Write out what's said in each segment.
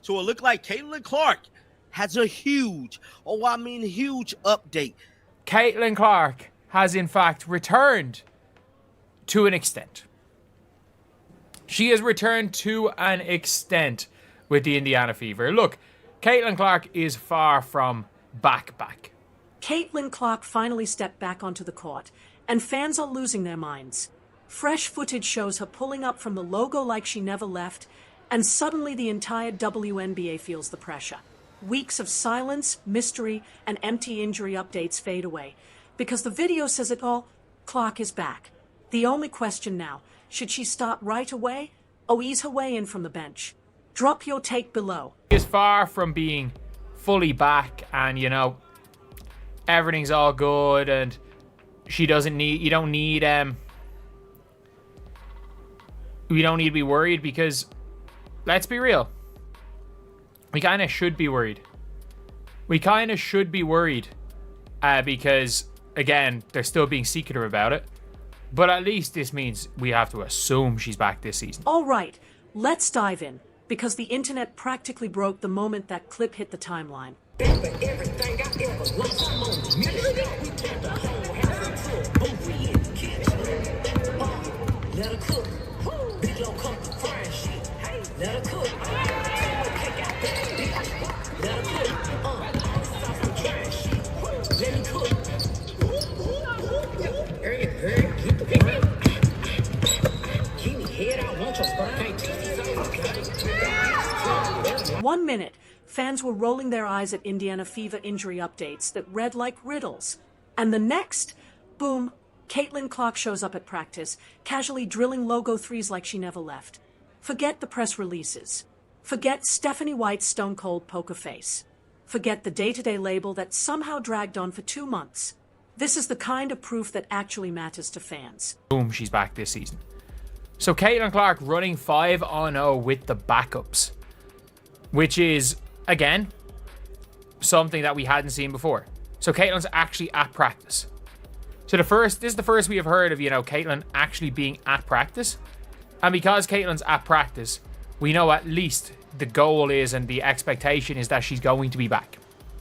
So it looked like Caitlin Clark has a huge update. Caitlin Clark has in fact returned to an extent. She has returned to an extent with the Indiana Fever. Look, Caitlin Clark is far from back. Caitlin Clark finally stepped back onto the court, and fans are losing their minds. Fresh footage shows her pulling up from the logo like she never left, and suddenly the entire WNBA feels the pressure. Weeks of silence, mystery, and empty injury updates fade away. Because the video says it all, Clark is back. The only question now, should she start right away or ease her way in from the bench? Drop your take below. She is far from being fully back and, everything's all good and we don't need to be worried because, let's be real, we kind of should be worried. Because, again, they're still being secretive about it. But at least this means we have to assume she's back this season. All right, let's dive in, because the internet practically broke the moment that clip hit the timeline. One minute, fans were rolling their eyes at Indiana Fever injury updates that read like riddles. And the next, boom, Caitlin Clark shows up at practice, casually drilling logo threes like she never left. Forget the press releases. Forget Stephanie White's stone-cold poker face. Forget the day-to-day label that somehow dragged on for 2 months. This is the kind of proof that actually matters to fans. Boom, she's back this season. So Caitlin Clark running 5-0 with the backups, which is, again, something that we hadn't seen before. So Caitlin's actually at practice. So this is the first we have heard of, Caitlin actually being at practice. And because Caitlin's at practice, we know at least the goal is and the expectation is that she's going to be back.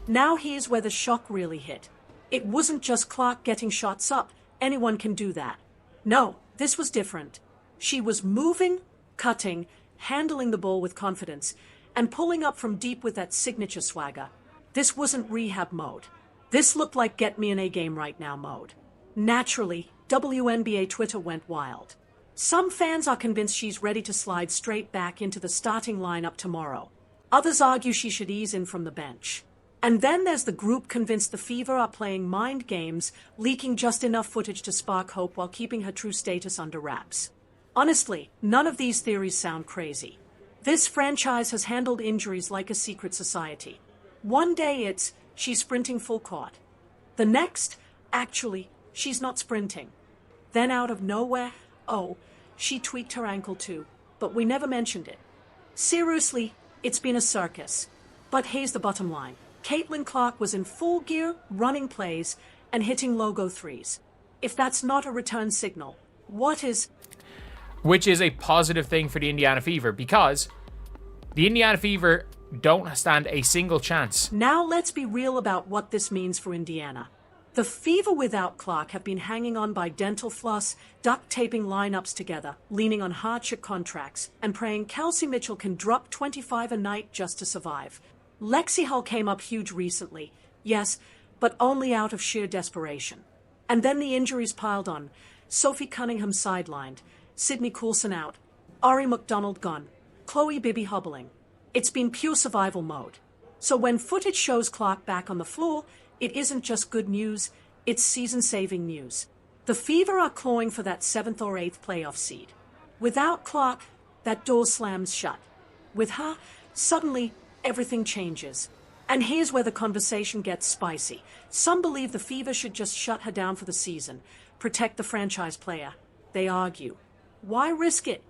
Now here's where the shock really hit. It wasn't just Clark getting shots up. Anyone can do that. No, this was different. She was moving, cutting, handling the ball with confidence, and pulling up from deep with that signature swagger. This wasn't rehab mode. This looked like get me in a game right now mode. Naturally, WNBA Twitter went wild. Some fans are convinced she's ready to slide straight back into the starting lineup tomorrow. Others argue she should ease in from the bench. And then there's the group convinced the Fever are playing mind games, leaking just enough footage to spark hope while keeping her true status under wraps. Honestly, none of these theories sound crazy. This franchise has handled injuries like a secret society. One day it's, she's sprinting full court. The next, actually, she's not sprinting. Then out of nowhere, oh, she tweaked her ankle too, but we never mentioned it. Seriously, it's been a circus. But here's the bottom line. Caitlin Clark was in full gear, running plays, and hitting logo threes. If that's not a return signal, what is? Which is a positive thing for the Indiana Fever, because the Indiana Fever don't stand a single chance. Now let's be real about what this means for Indiana. The Fever without Clark have been hanging on by dental floss, duct taping lineups together, leaning on hardship contracts, and praying Kelsey Mitchell can drop 25 a night just to survive. Lexi Hull came up huge recently, yes, but only out of sheer desperation. And then the injuries piled on. Sophie Cunningham sidelined, Sydney Coulson out, Ari McDonald gone, Chloe Bibby hobbling. It's been pure survival mode. So when footage shows Clark back on the floor, it isn't just good news, it's season-saving news. The Fever are clawing for that 7th or 8th playoff seed. Without Clark, that door slams shut. With her, suddenly, everything changes. And here's where the conversation gets spicy. Some believe the Fever should just shut her down for the season, protect the franchise player. They argue. Why risk it?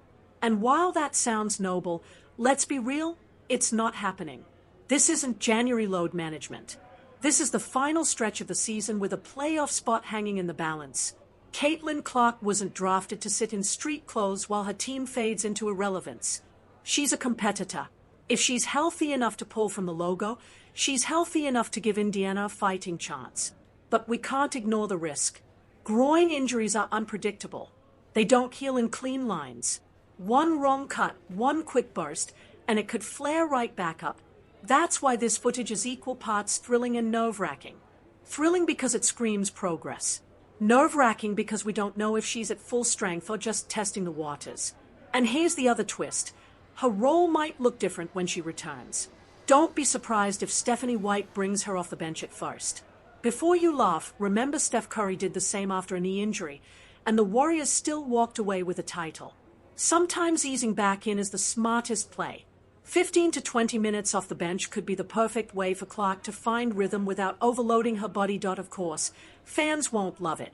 And while that sounds noble, let's be real, it's not happening. This isn't January load management. This is the final stretch of the season with a playoff spot hanging in the balance. Caitlin Clark wasn't drafted to sit in street clothes while her team fades into irrelevance. She's a competitor. If she's healthy enough to pull from the logo, she's healthy enough to give Indiana a fighting chance. But we can't ignore the risk. Groin injuries are unpredictable. They don't heal in clean lines. One wrong cut, one quick burst, and it could flare right back up. That's why this footage is equal parts thrilling and nerve-wracking. Thrilling because it screams progress. Nerve-wracking because we don't know if she's at full strength or just testing the waters. And here's the other twist. Her role might look different when she returns. Don't be surprised if Stephanie White brings her off the bench at first. Before you laugh, remember Steph Curry did the same after a knee injury, and the Warriors still walked away with a title. Sometimes easing back in is the smartest play. 15 to 20 minutes off the bench could be the perfect way for Clark to find rhythm without overloading her body. Of course, fans won't love it.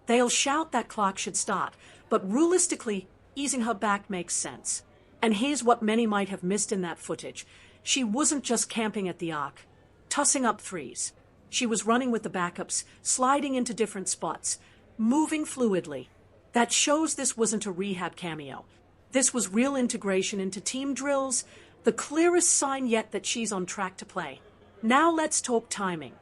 They'll shout that Clark should start, but realistically, easing her back makes sense. And here's what many might have missed in that footage. She wasn't just camping at the arc, tossing up threes. She was running with the backups, sliding into different spots, moving fluidly. That shows this wasn't a rehab cameo. This was real integration into team drills, the clearest sign yet that she's on track to play. Now let's talk timing.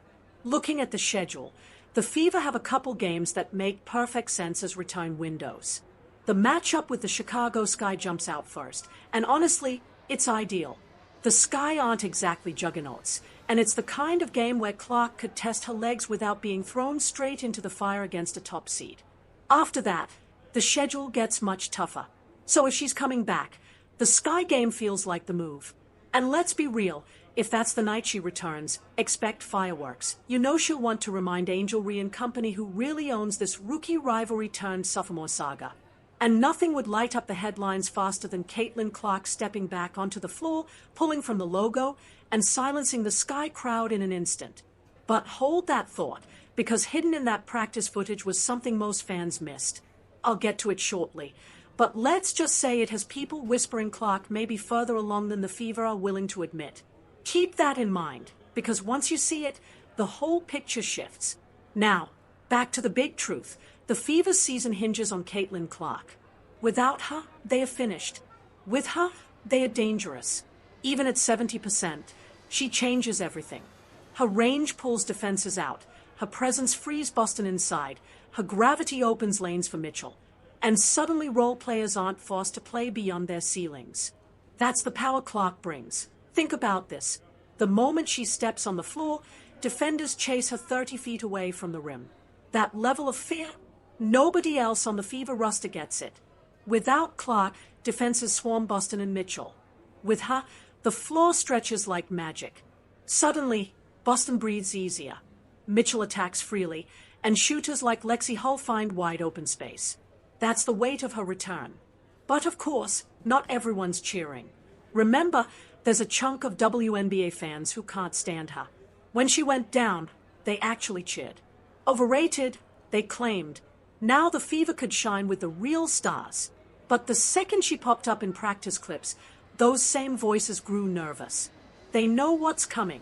Looking at the schedule, the Fever have a couple games that make perfect sense as return windows. The matchup with the Chicago Sky jumps out first, and honestly, it's ideal. The Sky aren't exactly juggernauts, and it's the kind of game where Clark could test her legs without being thrown straight into the fire against a top seed. After that, the schedule gets much tougher. So if she's coming back, the Sky game feels like the move. And let's be real, if that's the night she returns, expect fireworks. You know she'll want to remind Angel Ree and company who really owns this rookie rivalry turned sophomore saga. And nothing would light up the headlines faster than Caitlin Clark stepping back onto the floor, pulling from the logo, and silencing the Sky crowd in an instant. But hold that thought, because hidden in that practice footage was something most fans missed. I'll get to it shortly. But let's just say it has people whispering Clark may be further along than the Fever are willing to admit. Keep that in mind, because once you see it, the whole picture shifts. Now, back to the big truth. The Fever's season hinges on Caitlin Clark. Without her, they are finished. With her, they are dangerous. Even at 70%, she changes everything. Her range pulls defenses out. Her presence frees Boston inside. Her gravity opens lanes for Mitchell. And suddenly role players aren't forced to play beyond their ceilings. That's the power Clark brings. Think about this. The moment she steps on the floor, defenders chase her 30 feet away from the rim. That level of fear, nobody else on the Fever roster gets it. Without Clark, defenses swarm Boston and Mitchell. With her, the floor stretches like magic. Suddenly, Boston breathes easier. Mitchell attacks freely, and shooters like Lexi Hull find wide open space. That's the weight of her return. But of course, not everyone's cheering. Remember, there's a chunk of WNBA fans who can't stand her. When she went down, they actually cheered. Overrated, they claimed. Now the Fever could shine with the real stars. But the second she popped up in practice clips, those same voices grew nervous. They know what's coming.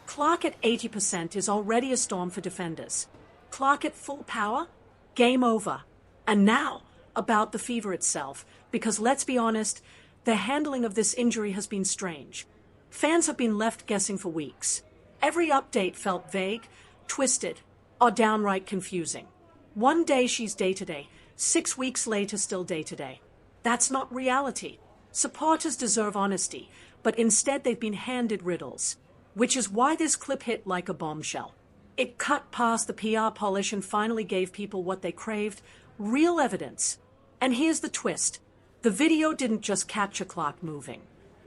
Clark at 80% is already a storm for defenders. Clark at full power? Game over. And now, about the Fever itself, because let's be honest, the handling of this injury has been strange. Fans have been left guessing for weeks. Every update felt vague, twisted, or downright confusing. One day she's day-to-day, 6 weeks later still day-to-day. That's not reality. Supporters deserve honesty, but instead they've been handed riddles. Which is why this clip hit like a bombshell. It cut past the PR polish and finally gave people what they craved, real evidence. And here's the twist. The video didn't just capture Clark moving.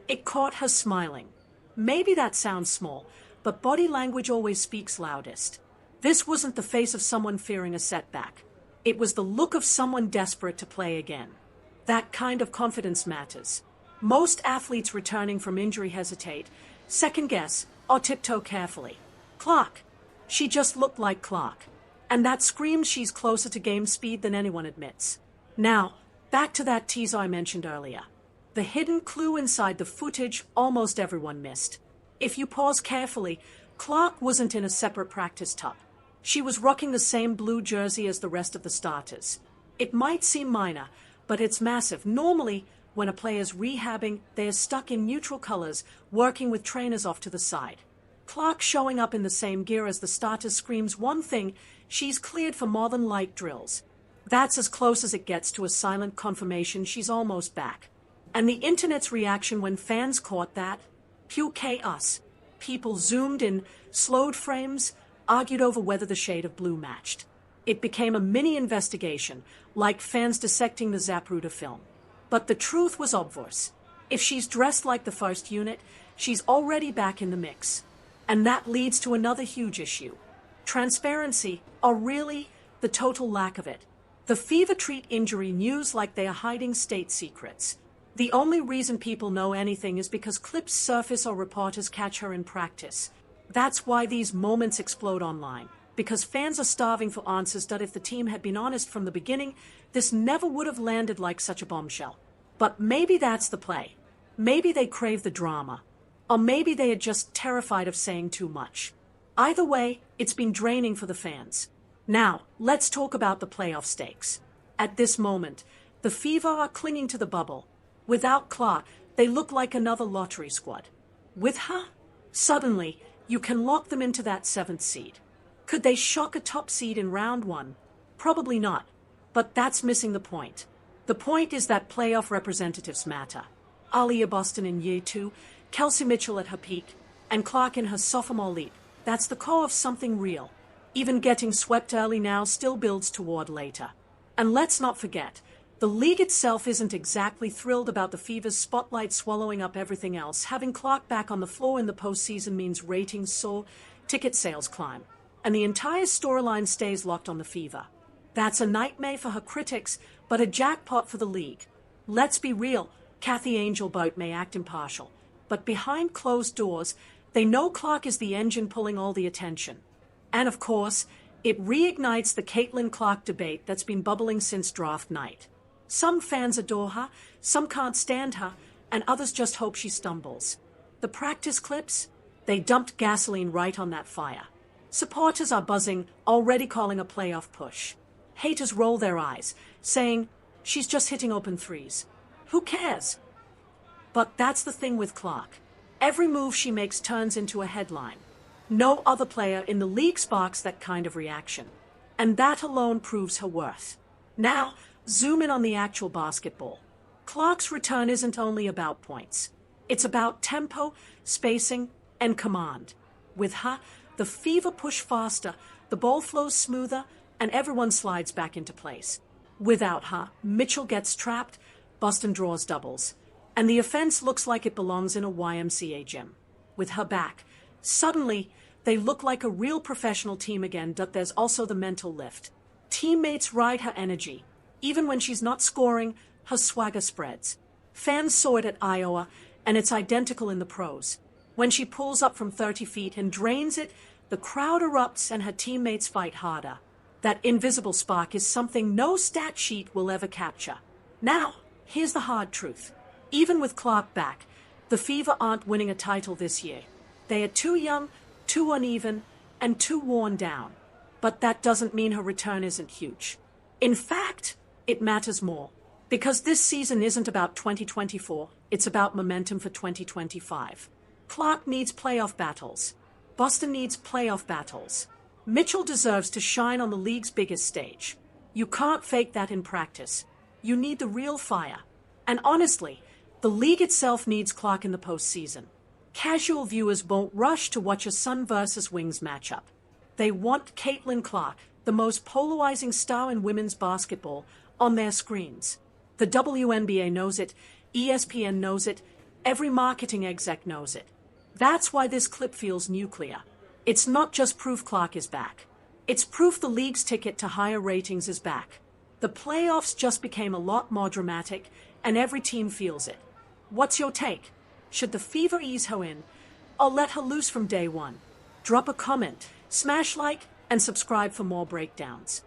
It caught her smiling. Maybe that sounds small, but body language always speaks loudest. This wasn't the face of someone fearing a setback. It was the look of someone desperate to play again. That kind of confidence matters. Most athletes returning from injury hesitate, second guess, or tiptoe carefully. Clark. She just looked like Clark. And that screams she's closer to game speed than anyone admits. Now, back to that teaser I mentioned earlier. The hidden clue inside the footage almost everyone missed. If you pause carefully, Clark wasn't in a separate practice tub. She was rocking the same blue jersey as the rest of the starters. It might seem minor, but it's massive. Normally, when a player's rehabbing, they are stuck in neutral colors, working with trainers off to the side. Clark showing up in the same gear as the starters screams one thing: she's cleared for more than light drills. That's as close as it gets to a silent confirmation she's almost back. And the internet's reaction when fans caught that? Pure chaos. People zoomed in, slowed frames, argued over whether the shade of blue matched. It became a mini investigation, like fans dissecting the Zapruder film. But the truth was obvious. If she's dressed like the first unit, she's already back in the mix. And that leads to another huge issue. Transparency, or really, the total lack of it. The Fever treat injury news like they are hiding state secrets. The only reason people know anything is because clips surface or reporters catch her in practice. That's why these moments explode online. Because fans are starving for answers that if the team had been honest from the beginning, this never would have landed like such a bombshell. But maybe that's the play. Maybe they crave the drama. Or maybe they are just terrified of saying too much. Either way, it's been draining for the fans. Now, let's talk about the playoff stakes. At this moment, the Fever are clinging to the bubble. Without Clark, they look like another lottery squad. With her, suddenly, you can lock them into that 7th seed. Could they shock a top seed in round 1? Probably not. But that's missing the point. The point is that playoff representatives matter. Aaliyah Boston in year 2, Kelsey Mitchell at her peak, and Clark in her sophomore leap. That's the core of something real. Even getting swept early now still builds toward later. And let's not forget, the league itself isn't exactly thrilled about the Fever's spotlight swallowing up everything else. Having Clark back on the floor in the postseason means ratings soar, ticket sales climb, and the entire storyline stays locked on the Fever. That's a nightmare for her critics, but a jackpot for the league. Let's be real, Kathy Angelbout may act impartial, but behind closed doors, they know Clark is the engine pulling all the attention. And of course, it reignites the Caitlin Clark debate that's been bubbling since draft night. Some fans adore her, some can't stand her, and others just hope she stumbles. The practice clips? They dumped gasoline right on that fire. Supporters are buzzing, already calling a playoff push. Haters roll their eyes, saying, she's just hitting open threes. Who cares? But that's the thing with Clark. Every move she makes turns into a headline. No other player in the league sparks that kind of reaction. And that alone proves her worth. Now, zoom in on the actual basketball. Clark's return isn't only about points. It's about tempo, spacing, and command. With her, the Fever push faster, the ball flows smoother, and everyone slides back into place. Without her, Mitchell gets trapped, Boston draws doubles, and the offense looks like it belongs in a YMCA gym. With her back, suddenly, they look like a real professional team again, but there's also the mental lift. Teammates ride her energy. Even when she's not scoring, her swagger spreads. Fans saw it at Iowa, and it's identical in the pros. When she pulls up from 30 feet and drains it, the crowd erupts and her teammates fight harder. That invisible spark is something no stat sheet will ever capture. Now, here's the hard truth. Even with Clark back, the Fever aren't winning a title this year. They are too young, too uneven, and too worn down. But that doesn't mean her return isn't huge. In fact, it matters more. Because this season isn't about 2024, it's about momentum for 2025. Clark needs playoff battles. Boston needs playoff battles. Mitchell deserves to shine on the league's biggest stage. You can't fake that in practice. You need the real fire. And honestly, the league itself needs Clark in the postseason. Casual viewers won't rush to watch a Sun versus Wings matchup. They want Caitlin Clark, the most polarizing star in women's basketball, on their screens. The WNBA knows it, ESPN knows it, every marketing exec knows it. That's why this clip feels nuclear. It's not just proof Clark is back. It's proof the league's ticket to higher ratings is back. The playoffs just became a lot more dramatic, and every team feels it. What's your take? Should the Fever ease her in, or let her loose from day one? Drop a comment, smash like, and subscribe for more breakdowns.